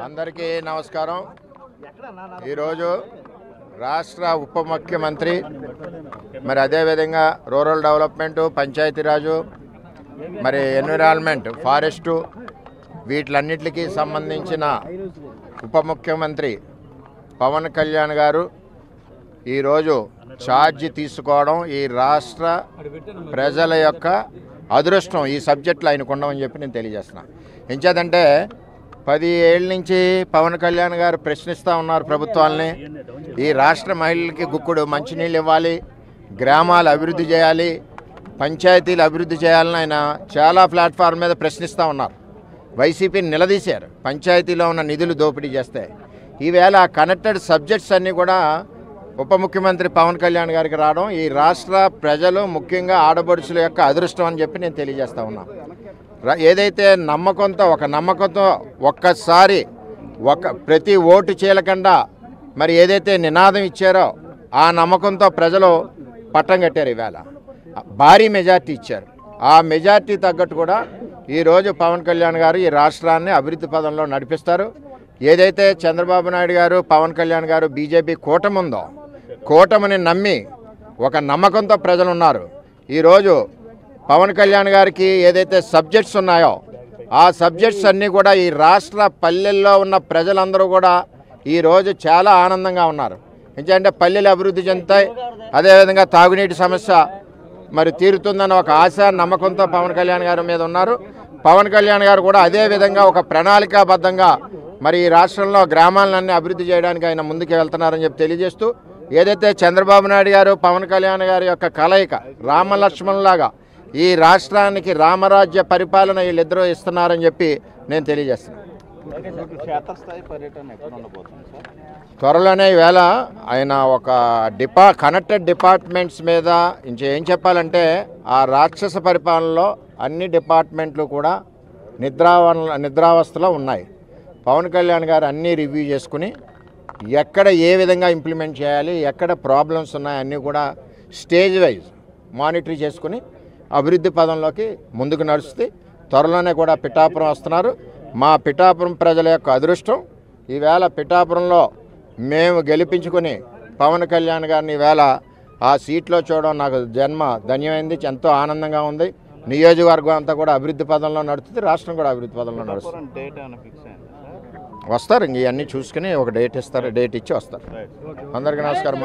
అందరికీ నమస్కారం. ఈరోజు రాష్ట్ర ఉప ముఖ్యమంత్రి మరి అదేవిధంగా రూరల్ డెవలప్మెంటు, పంచాయతీరాజు, మరి ఎన్విరాన్మెంట్, ఫారెస్టు వీటిలన్నిటికీ సంబంధించిన ఉప ముఖ్యమంత్రి పవన్ కళ్యాణ్ గారు ఈరోజు ఛార్జ్ తీసుకోవడం ఈ రాష్ట్ర ప్రజల యొక్క అదృష్టం. ఈ సబ్జెక్టులో ఆయనకు ఉండమని చెప్పి నేను తెలియజేస్తున్నా. ఎంచేదంటే 10 ఏళ్ళ నుంచి పవన్ కళ్యాణ్ గారు ప్రశ్నిస్తూ ఉన్నారు ప్రభుత్వాలని. ఈ రాష్ట్ర మహిళలకి గుక్కుడు మంచినీళ్ళు ఇవ్వాలి, గ్రామాలు అభివృద్ధి చేయాలి, పంచాయతీలు అభివృద్ధి చేయాలని ఆయన చాలా ప్లాట్ఫామ్ మీద ప్రశ్నిస్తూ ఉన్నారు. వైసీపీని నిలదీశారు, పంచాయతీలో ఉన్న నిధులు దోపిడీ చేస్తే. ఈవేళ కనెక్టెడ్ సబ్జెక్ట్స్ అన్నీ కూడా ఉప ముఖ్యమంత్రి పవన్ కళ్యాణ్ గారికి రావడం ఈ రాష్ట్ర ప్రజలు, ముఖ్యంగా ఆడపడుచుల యొక్క అదృష్టం అని చెప్పి నేను తెలియజేస్తా ఉన్నా. ఏదైతే నమ్మకంతో ఒక్కసారి ప్రతి ఓటు చీలకుండా మరి ఏదైతే నినాదం ఇచ్చారో ఆ నమ్మకంతో ప్రజలు పట్టం కట్టారు. ఈవేళ భారీ మెజార్టీ ఇచ్చారు. ఆ మెజార్టీ తగ్గట్టు కూడా ఈరోజు పవన్ కళ్యాణ్ గారు ఈ రాష్ట్రాన్ని అభివృద్ధి పదంలో నడిపిస్తారు. ఏదైతే చంద్రబాబు నాయుడు గారు, పవన్ కళ్యాణ్ గారు బీజేపీ కూటమి ఉందో, కూటమిని నమ్మి ఒక నమ్మకంతో ప్రజలు ఉన్నారు. ఈరోజు పవన్ కళ్యాణ్ గారికి ఏదైతే సబ్జెక్ట్స్ ఉన్నాయో ఆ సబ్జెక్ట్స్ అన్నీ కూడా ఈ రాష్ట్ర పల్లెల్లో ఉన్న ప్రజలందరూ కూడా ఈరోజు చాలా ఆనందంగా ఉన్నారు. ఎందుకంటే పల్లెలు అభివృద్ధి చెందుతాయి, అదేవిధంగా తాగునీటి సమస్య మరి తీరుతుందన్న ఒక ఆశ, నమ్మకంతో పవన్ కళ్యాణ్ గారి మీద ఉన్నారు. పవన్ కళ్యాణ్ గారు కూడా అదేవిధంగా ఒక ప్రణాళికాబద్ధంగా మరి ఈ రాష్ట్రంలో గ్రామాలన్నీ అభివృద్ధి చేయడానికి ఆయన ముందుకు వెళ్తున్నారని చెప్పి తెలియజేస్తూ, ఏదైతే చంద్రబాబు నాయుడు గారు, పవన్ కళ్యాణ్ గారి యొక్క కలయిక రామలక్ష్మణులాగా ఈ రాష్ట్రానికి రామరాజ్య పరిపాలన వీళ్ళిద్దరూ ఇస్తున్నారని చెప్పి నేను తెలియజేస్తున్నాను. త్వరలోనే ఈవేళ ఆయన ఒక కనెక్టెడ్ డిపార్ట్మెంట్స్ మీద ఏం చెప్పాలంటే, ఆ రాక్షస పరిపాలనలో అన్ని డిపార్ట్మెంట్లు కూడా నిద్రావస్థలో ఉన్నాయి. పవన్ కళ్యాణ్ గారు అన్నీ రివ్యూ చేసుకుని ఎక్కడ ఏ విధంగా ఇంప్లిమెంట్ చేయాలి, ఎక్కడ ప్రాబ్లమ్స్ ఉన్నాయి అన్నీ కూడా స్టేజ్ వైజ్ మానిటర్ చేసుకుని అభివృద్ధి పదంలోకి ముందుకు నడుస్తుంది. త్వరలోనే కూడా పిఠాపురం వస్తున్నారు. మా పిఠాపురం ప్రజల యొక్క అదృష్టం. ఈవేళ పిఠాపురంలో మేము గెలిపించుకొని పవన్ కళ్యాణ్ గారిని ఈవేళ ఆ సీట్లో చూడడం నాకు జన్మ ధన్యమైంది, ఎంతో ఆనందంగా ఉంది. నియోజకవర్గం అంతా కూడా అభివృద్ధి పదంలో నడుస్తుంది, రాష్ట్రం కూడా అభివృద్ధి పదంలో నడుస్తుంది. వస్తారు, ఇవన్నీ చూసుకుని ఒక డేట్ ఇస్తారు, డేట్ ఇచ్చి వస్తారు. అందరికీ నమస్కారం.